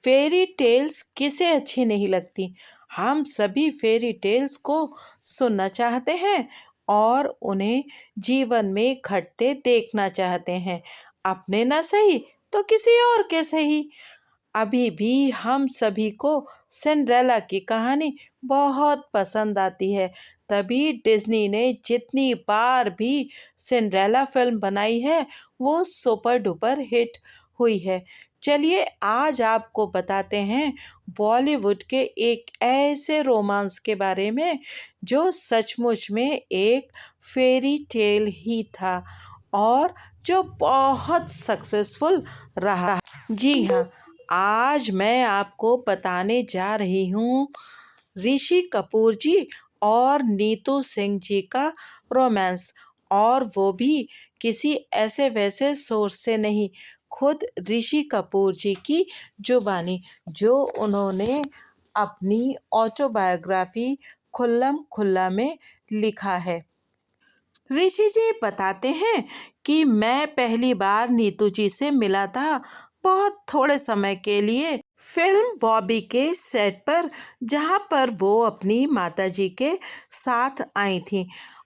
Fairy tales किसे अच्छी नहीं लगती। हम सभी फेरी टेल्स को सुनना चाहते हैं और उन्हें जीवन में घटते देखना चाहते हैं, अपने ना सही तो किसी और के सही। अभी भी हम सभी को सिंड्रेला की कहानी बहुत पसंद आती है, तभी डिज्नी ने जितनी बार भी सिंड्रेला फिल्म बनाई है वो सुपर डुपर हिट हुई है। चलिए आज आपको बताते हैं बॉलीवुड के एक ऐसे रोमांस के बारे में जो सचमुच में एक फेरी टेल ही था और जो बहुत सक्सेसफुल रहा। जी हाँ, आज मैं आपको बताने जा रही हूँ ऋषि कपूर जी और नीतू सिंह जी का रोमांस, और वो भी किसी ऐसे वैसे सोर्स से नहीं, खुद ऋषि कपूर जी की जुबानी, जो उन्होंने अपनी ऑटोबायोग्राफी खुल्लम खुल्ला में लिखा है। ऋषि जी बताते हैं कि मैं पहली बार नीतू जी से मिला था बहुत थोड़े समय के लिए फिल्म बॉबी के सेट पर, जहां पर वो अपनी माताजी के साथ आई थी।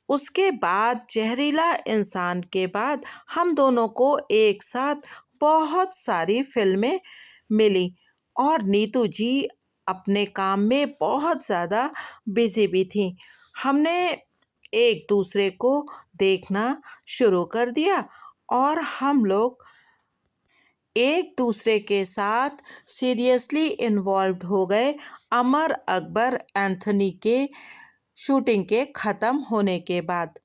उसके बाद जहरीला इंसान के बाद हम दोनों को एक साथ बहुत सारी फिल्में मिली और नीतू जी अपने काम में बहुत ज़्यादा बिजी भी थी। हमने एक दूसरे को देखना शुरू कर दिया और हम लोग एक दूसरे के साथ सीरियसली इन्वॉल्व हो गए अमर अकबर एंथनी के शूटिंग के ख़त्म होने के बाद।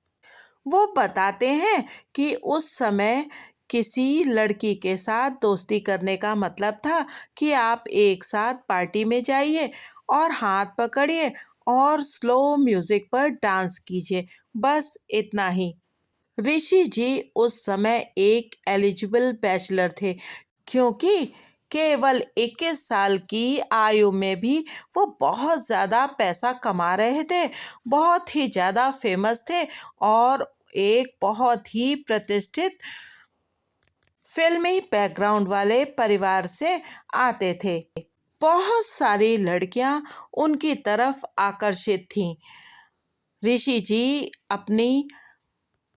वो बताते हैं कि उस समय किसी लड़की के साथ दोस्ती करने का मतलब था कि आप एक साथ पार्टी में जाइए और हाथ पकड़िए और स्लो म्यूजिक पर डांस कीजिए, बस इतना ही। ऋषि जी उस समय एक एलिजिबल बैचलर थे, क्योंकि केवल 21 साल की आयु में भी वो बहुत ज़्यादा पैसा कमा रहे थे, बहुत ही ज़्यादा फेमस थे और एक बहुत ही प्रतिष्ठित फिल्मी बैकग्राउंड वाले परिवार से आते थे। बहुत सारी लड़कियां उनकी तरफ आकर्षित थीं। ऋषि जी अपनी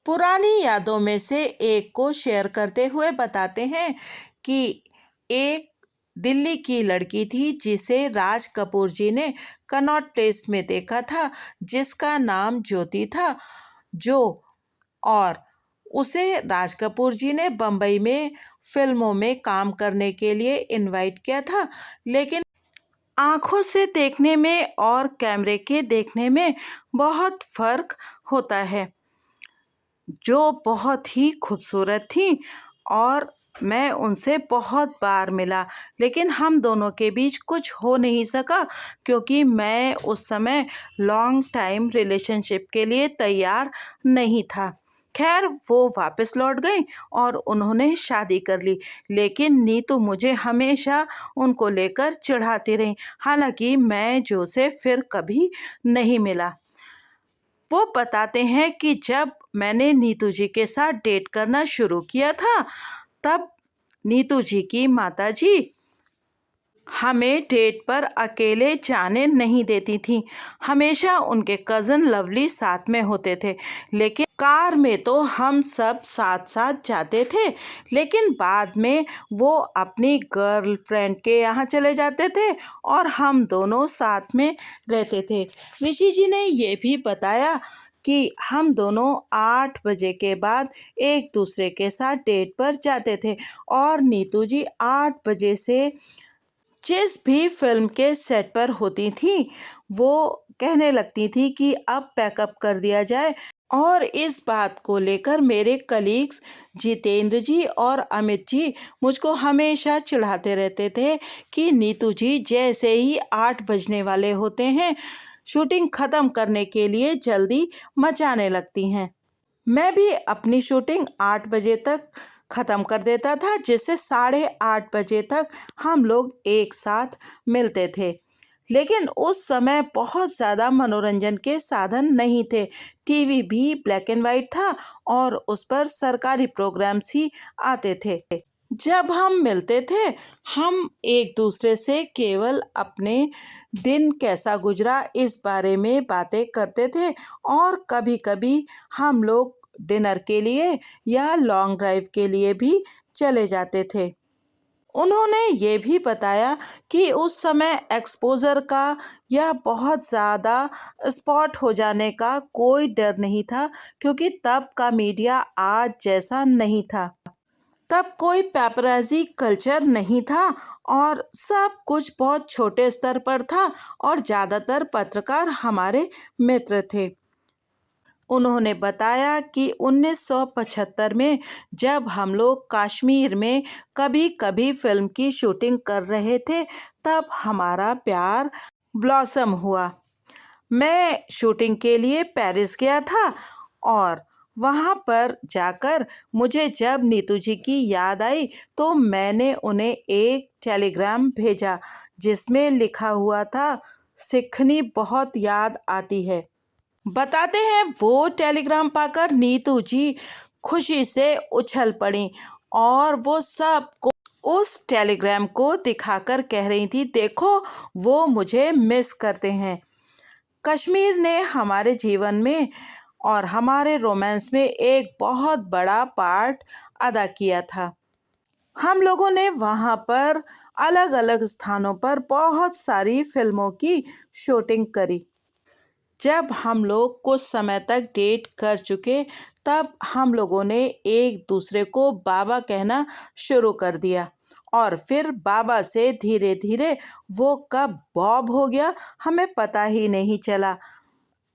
पुरानी यादों में से एक को शेयर करते हुए बताते हैं कि एक दिल्ली की लड़की थी जिसे राज कपूर जी ने कनॉट प्लेस में देखा था, जिसका नाम ज्योति था, जो और उसे राज कपूर जी ने बम्बई में फिल्मों में काम करने के लिए इनवाइट किया था, लेकिन आंखों से देखने में और कैमरे के देखने में बहुत फर्क होता है। जो बहुत ही खूबसूरत थी और मैं उनसे बहुत बार मिला, लेकिन हम दोनों के बीच कुछ हो नहीं सका, क्योंकि मैं उस समय लॉन्ग टाइम रिलेशनशिप के लिए तैयार नहीं था। खैर वो वापस लौट गई और उन्होंने शादी कर ली, लेकिन नीतू मुझे हमेशा उनको लेकर चिढ़ाती रही, हालांकि मैं जो से फिर कभी नहीं मिला। वो बताते हैं कि जब मैंने नीतू जी के साथ डेट करना शुरू किया था, तब नीतू जी की माताजी हमें डेट पर अकेले जाने नहीं देती थी। हमेशा उनके कज़न लवली साथ में होते थे, लेकिन कार में तो हम सब साथ साथ जाते थे, लेकिन बाद में वो अपनी गर्लफ्रेंड के यहाँ चले जाते थे और हम दोनों साथ में रहते थे। ऋषि जी ने ये भी बताया कि हम दोनों 8 बजे के बाद एक दूसरे के साथ डेट पर जाते थे और नीतू जी 8 बजे से जिस भी फिल्म के सेट पर होती थी वो कहने लगती थी कि अब पैकअप कर दिया जाए, और इस बात को लेकर मेरे कलीग्स जितेंद्र जी और अमित जी मुझको हमेशा चिढ़ाते रहते थे कि नीतू जी जैसे ही 8 बजने वाले होते हैं शूटिंग ख़त्म करने के लिए जल्दी मचाने लगती हैं। मैं भी अपनी शूटिंग 8 बजे तक ख़त्म कर देता था, जिससे 8:30 बजे तक हम लोग एक साथ मिलते थे। लेकिन उस समय बहुत ज़्यादा मनोरंजन के साधन नहीं थे। टीवी भी ब्लैक एंड वाइट था और उस पर सरकारी प्रोग्राम्स ही आते थे। जब हम मिलते थे, हम एक दूसरे से केवल अपने दिन कैसा गुजरा इस बारे में बातें करते थे और कभी-कभी हम लोग डिनर के लिए या लॉन्ग ड्राइव के लिए भी चले जाते थे। उन्होंने ये भी बताया कि उस समय एक्सपोज़र का या बहुत ज़्यादा स्पॉट हो जाने का कोई डर नहीं था, क्योंकि तब का मीडिया आज जैसा नहीं था। तब कोई पेपराज़ी कल्चर नहीं था और सब कुछ बहुत छोटे स्तर पर था और ज़्यादातर पत्रकार हमारे मित्र थे। उन्होंने बताया कि 1975 में जब हम लोग कश्मीर में कभी-कभी फ़िल्म की शूटिंग कर रहे थे, तब हमारा प्यार ब्लॉसम हुआ। मैं शूटिंग के लिए पेरिस गया था और वहाँ पर जाकर मुझे जब नीतू जी की याद आई, तो मैंने उन्हें एक टेलीग्राम भेजा जिसमें लिखा हुआ था, सिखनी बहुत याद आती है। बताते हैं वो टेलीग्राम पाकर नीतू जी खुशी से उछल पड़ी और वो सबको उस टेलीग्राम को दिखाकर कह रही थी, देखो वो मुझे मिस करते हैं। कश्मीर ने हमारे जीवन में और हमारे रोमांस में एक बहुत बड़ा पार्ट अदा किया था। हम लोगों ने वहाँ पर अलग-अलग स्थानों पर बहुत सारी फिल्मों की शूटिंग करी। जब हम लोग कुछ समय तक डेट कर चुके, तब हम लोगों ने एक दूसरे को बाबा कहना शुरू कर दिया और फिर बाबा से धीरे धीरे वो कब बॉब हो गया, हमें पता ही नहीं चला।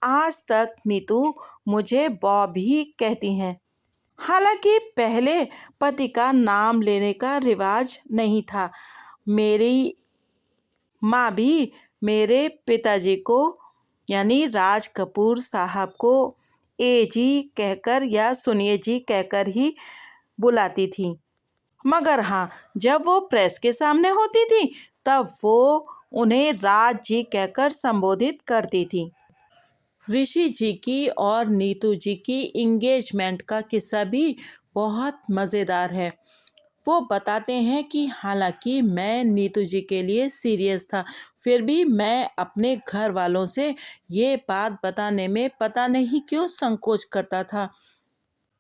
आज तक नीतू मुझे बॉब ही कहती हैं। हालांकि पहले पति का नाम लेने का रिवाज नहीं था। मेरी माँ भी मेरे पिताजी को यानी राज कपूर साहब को जी कहकर या सुनिए जी कहकर ही बुलाती थी। मगर हाँ, जब वो प्रेस के सामने होती थी, तब वो उन्हें राज जी कहकर संबोधित करती थी। ऋषि जी की और नीतू जी की इंगेजमेंट का किस्सा भी बहुत मज़ेदार है। वो बताते हैं कि हालांकि मैं नीतू जी के लिए सीरियस था, फिर भी मैं अपने घर वालों से ये बात बताने में पता नहीं क्यों संकोच करता था।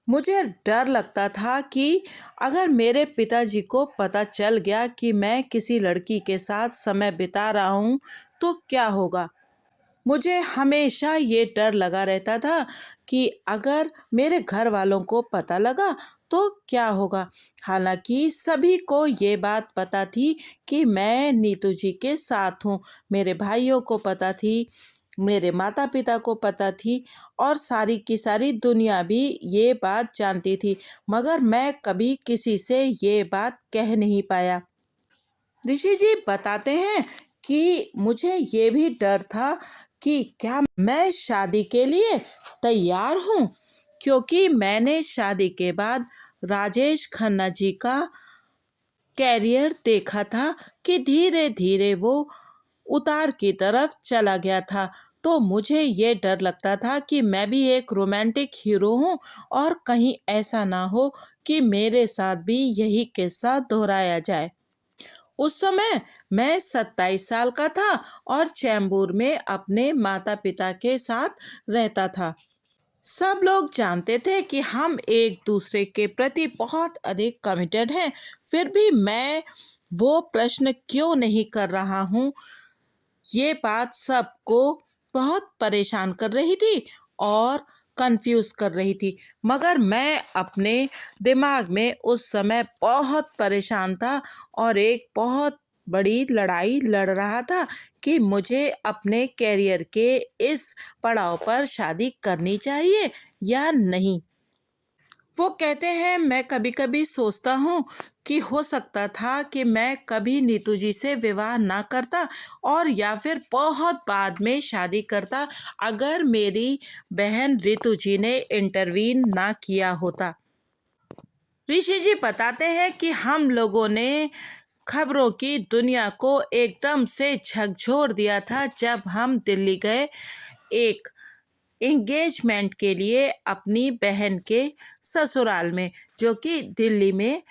मुझे डर लगता था कि अगर मेरे पिताजी को पता चल गया कि मैं किसी लड़की के साथ समय बिता रहा हूँ, तो क्या होगा। मुझे हमेशा ये डर लगा रहता था कि अगर मेरे घर वालों को पता लगा तो क्या होगा। हालांकि सभी को ये बात पता थी कि मैं नीतू जी के साथ हूँ। मेरे भाइयों को पता थी, मेरे माता पिता को पता थी और सारी की सारी दुनिया भी ये बात जानती थी, मगर मैं कभी किसी से ये बात कह नहीं पाया। ऋषि जी बताते हैं कि मुझे ये भी डर था कि क्या मैं शादी के लिए तैयार हूँ, क्योंकि मैंने शादी के बाद राजेश खन्ना जी का कैरियर देखा था कि धीरे धीरे वो उतार की तरफ चला गया था। तो मुझे ये डर लगता था कि मैं भी एक रोमांटिक हीरो हूँ और कहीं ऐसा ना हो कि मेरे साथ भी यही किस्सा दोहराया जाए। उस समय मैं 27 साल का था और चैम्बूर में अपने माता पिता के साथ रहता था। सब लोग जानते थे कि हम एक दूसरे के प्रति बहुत अधिक कमिटेड हैं, फिर भी मैं वो प्रश्न क्यों नहीं कर रहा हूँ, ये बात सबको बहुत परेशान कर रही थी और कंफ्यूज कर रही थी। मगर मैं अपने दिमाग में उस समय बहुत परेशान था और एक बहुत बड़ी लड़ाई लड़ रहा था कि मुझे अपने कैरियर के इस पड़ाव पर शादी करनी चाहिए या नहीं। वो कहते हैं, मैं कभी कभी सोचता हूँ कि हो सकता था कि मैं कभी नीतू जी से विवाह ना करता और या फिर बहुत बाद में शादी करता, अगर मेरी बहन रितु जी ने इंटरवीन ना किया होता। ऋषि जी बताते हैं कि हम लोगों ने खबरों की दुनिया को एकदम से झकझोर दिया था जब हम दिल्ली गए एक एंगेजमेंट के लिए अपनी बहन के ससुराल में, जो कि दिल्ली में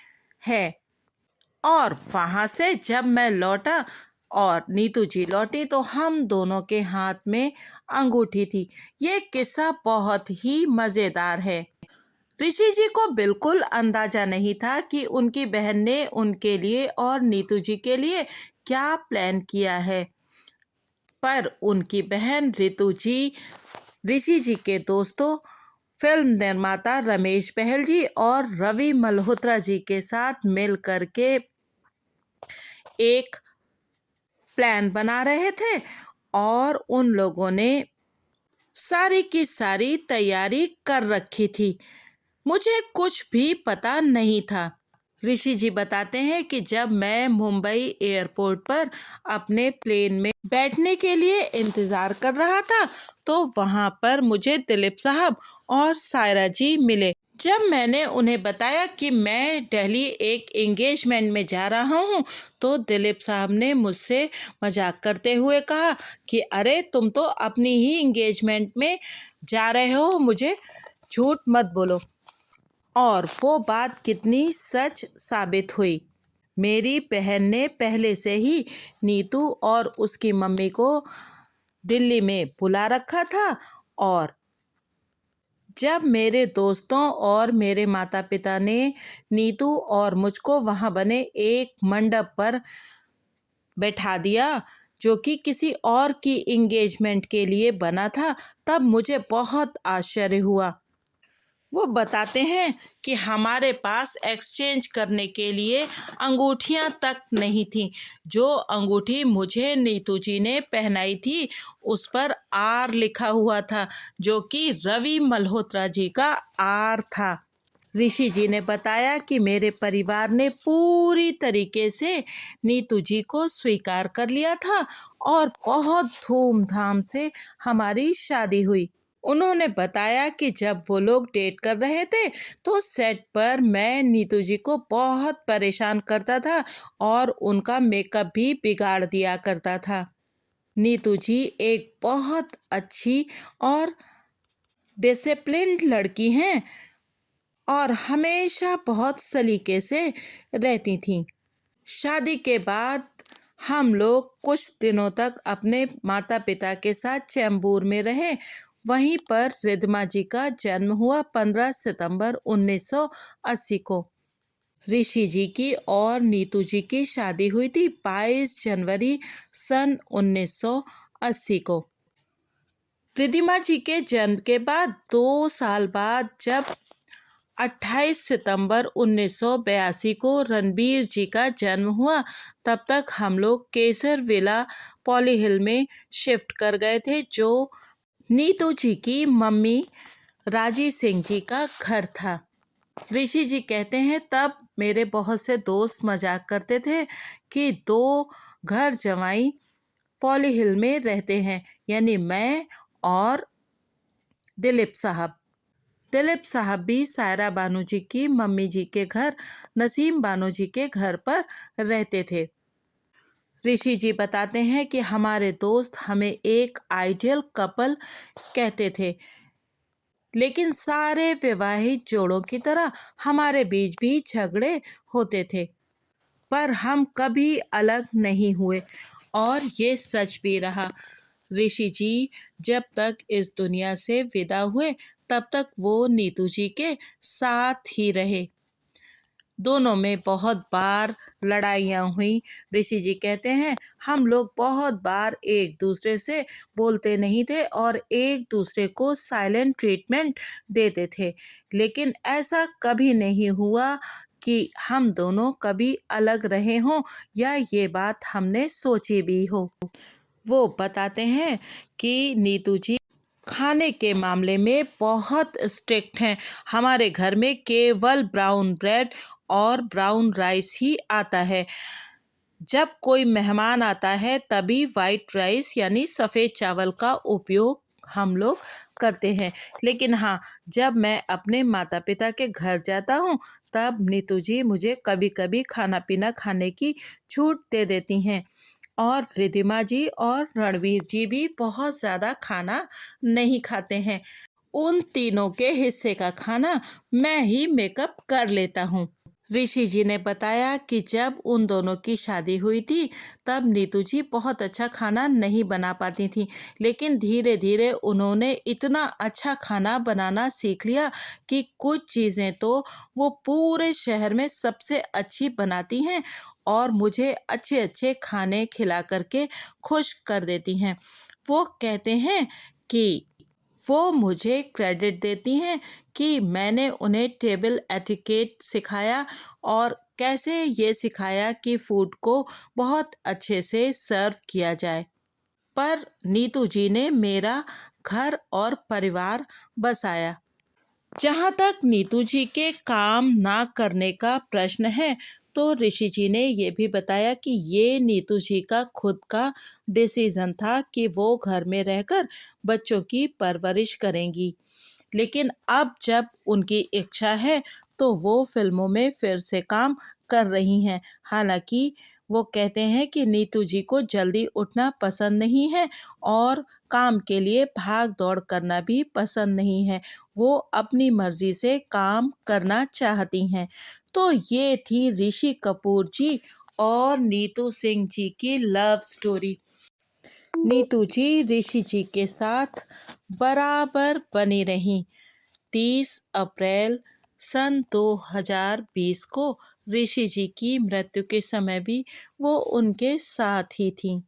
है। और वहाँ से जब मैं लौटा और नीतू जी लौटी तो हम दोनों के हाथ में अंगूठी थी। ये किस्सा बहुत ही मज़ेदार है। ऋषि जी को बिल्कुल अंदाजा नहीं था कि उनकी बहन ने उनके लिए और नीतू जी के लिए क्या प्लान किया है, पर उनकी बहन रितु जी ऋषि जी के दोस्तों फिल्म निर्माता रमेश बहल जी और रवि मल्होत्रा जी के साथ मिल करके एक प्लान बना रहे थे और उन लोगों ने सारी की सारी तैयारी कर रखी थी। मुझे कुछ भी पता नहीं था। ऋषि जी बताते हैं कि जब मैं मुंबई एयरपोर्ट पर अपने प्लेन में बैठने के लिए इंतज़ार कर रहा था तो वहाँ पर मुझे दिलीप साहब और सायरा जी मिले। जब मैंने उन्हें बताया कि मैं दिल्ली एक एंगेजमेंट में जा रहा हूँ तो दिलीप साहब ने मुझसे मजाक करते हुए कहा कि अरे तुम तो अपनी ही एंगेजमेंट में जा रहे हो, मुझे झूठ मत बोलो। और वो बात कितनी सच साबित हुई। मेरी बहन ने पहले से ही नीतू और उसकी मम्मी को दिल्ली में बुला रखा था और जब मेरे दोस्तों और मेरे माता पिता ने नीतू और मुझको वहाँ बने एक मंडप पर बैठा दिया जो कि किसी और की एंगेजमेंट के लिए बना था, तब मुझे बहुत आश्चर्य हुआ। वो बताते हैं कि हमारे पास एक्सचेंज करने के लिए अंगूठियां तक नहीं थी। जो अंगूठी मुझे नीतू जी ने पहनाई थी उस पर आर लिखा हुआ था, जो कि रवि मल्होत्रा जी का आर था। ऋषि जी ने बताया कि मेरे परिवार ने पूरी तरीके से नीतू जी को स्वीकार कर लिया था और बहुत धूमधाम से हमारी शादी हुई। उन्होंने बताया कि जब वो लोग डेट कर रहे थे तो सेट पर मैं नीतू जी को बहुत परेशान करता था और उनका मेकअप भी बिगाड़ दिया करता था। नीतू जी एक बहुत अच्छी और डिसिप्लिन्ड लड़की हैं और हमेशा बहुत सलीके से रहती थीं। शादी के बाद हम लोग कुछ दिनों तक अपने माता पिता के साथ चैम्बूर में रहे। वहीं पर रिद्धिमा जी का जन्म हुआ 15 सितंबर 1980 को। ऋषि जी की और नीतू जी की शादी हुई थी 22 जनवरी सन 1980 को। रिद्धिमा जी के जन्म के बाद 2 साल बाद जब 28 सितंबर 1982 को रणबीर जी का जन्म हुआ, तब तक हम लोग केसर विला पॉली हिल में शिफ्ट कर गए थे, जो नीतू जी की मम्मी राजी सिंह जी का घर था। ऋषि जी कहते हैं तब मेरे बहुत से दोस्त मजाक करते थे कि दो घर जवाई पॉली हिल में रहते हैं, यानी मैं और दिलीप साहब। दिलीप साहब भी सायरा बानू जी की मम्मी जी के घर नसीम बानू जी के घर पर रहते थे। ऋषि जी बताते हैं कि हमारे दोस्त हमें एक आइडियल कपल कहते थे, लेकिन सारे विवाहित जोड़ों की तरह हमारे बीच भी झगड़े होते थे, पर हम कभी अलग नहीं हुए और ये सच भी रहा। ऋषि जी जब तक इस दुनिया से विदा हुए तब तक वो नीतू जी के साथ ही रहे। दोनों में बहुत बार लड़ाइयाँ हुई। ऋषि जी कहते हैं हम लोग बहुत बार एक दूसरे से बोलते नहीं थे और एक दूसरे को साइलेंट ट्रीटमेंट देते थे, लेकिन ऐसा कभी नहीं हुआ कि हम दोनों कभी अलग रहे हों या ये बात हमने सोची भी हो। वो बताते हैं कि नीतू जी खाने के मामले में बहुत स्ट्रिक्ट हैं। हमारे घर में केवल ब्राउन ब्रेड और ब्राउन राइस ही आता है। जब कोई मेहमान आता है तभी वाइट राइस यानी सफ़ेद चावल का उपयोग हम लोग करते हैं। लेकिन हाँ, जब मैं अपने माता पिता के घर जाता हूँ तब नीतू जी मुझे कभी कभी खाना पीना खाने की छूट दे देती हैं और रिद्धिमा जी और रणवीर जी भी बहुत ज़्यादा खाना नहीं खाते हैं। उन तीनों के हिस्से का खाना मैं ही मेकअप कर लेता हूँ। ऋषि जी ने बताया कि जब उन दोनों की शादी हुई थी तब नीतू जी बहुत अच्छा खाना नहीं बना पाती थी, लेकिन धीरे धीरे उन्होंने इतना अच्छा खाना बनाना सीख लिया कि कुछ चीज़ें तो वो पूरे शहर में सबसे अच्छी बनाती हैं और मुझे अच्छे अच्छे खाने खिला करके खुश कर देती हैं। वो कहते हैं कि वो मुझे क्रेडिट देती हैं कि मैंने उन्हें टेबल एटिकेट सिखाया और कैसे ये सिखाया कि फूड को बहुत अच्छे से सर्व किया जाए। पर नीतू जी ने मेरा घर और परिवार बसाया। जहाँ तक नीतू जी के काम ना करने का प्रश्न है, तो ऋषि जी ने ये भी बताया कि ये नीतू जी का खुद का डिसीजन था कि वो घर में रहकर बच्चों की परवरिश करेंगी। लेकिन अब जब उनकी इच्छा है तो वो फिल्मों में फिर से काम कर रही हैं। हालांकि वो कहते हैं कि नीतू जी को जल्दी उठना पसंद नहीं है और काम के लिए भाग दौड़ करना भी पसंद नहीं है। वो अपनी मर्जी से काम करना चाहती हैं। तो ये थी ऋषि कपूर जी और नीतू सिंह जी की लव स्टोरी। नीतू जी ऋषि जी के साथ बराबर बनी रहीं। 30 अप्रैल सन 2020 को ऋषि जी की मृत्यु के समय भी वो उनके साथ ही थी।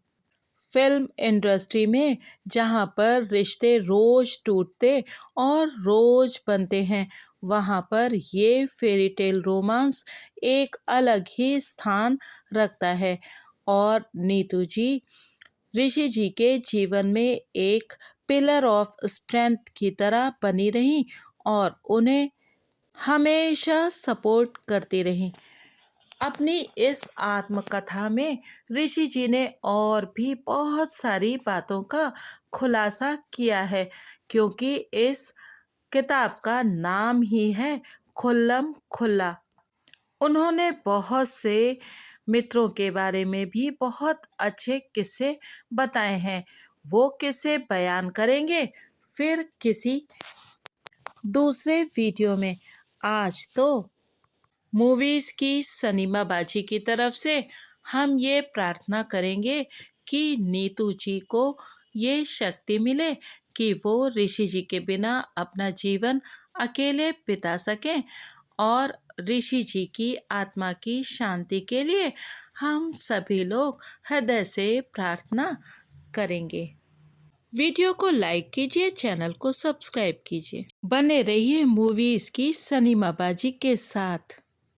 फिल्म इंडस्ट्री में जहाँ पर रिश्ते रोज टूटते और रोज बनते हैं, वहाँ पर ये फेरी टेल रोमांस एक अलग ही स्थान रखता है। और नीतू जी ऋषि जी के जीवन में एक पिलर ऑफ स्ट्रेंथ की तरह बनी रहीं और उन्हें हमेशा सपोर्ट करती रहीं। अपनी इस आत्मकथा में ऋषि जी ने और भी बहुत सारी बातों का खुलासा किया है, क्योंकि इस किताब का नाम ही है खुल्लम खुल्ला। उन्होंने बहुत से मित्रों के बारे में भी बहुत अच्छे किस्से बताए हैं। वो किस्से बयान करेंगे फिर किसी दूसरे वीडियो में। आज तो मूवीज़ की सनीमा बाजी की तरफ से हम ये प्रार्थना करेंगे कि नीतू जी को ये शक्ति मिले कि वो ऋषि जी के बिना अपना जीवन अकेले बिता सकें, और ऋषि जी की आत्मा की शांति के लिए हम सभी लोग हृदय से प्रार्थना करेंगे। वीडियो को लाइक कीजिए, चैनल को सब्सक्राइब कीजिए। बने रहिए मूवीज़ की सनीमाबाजी के साथ।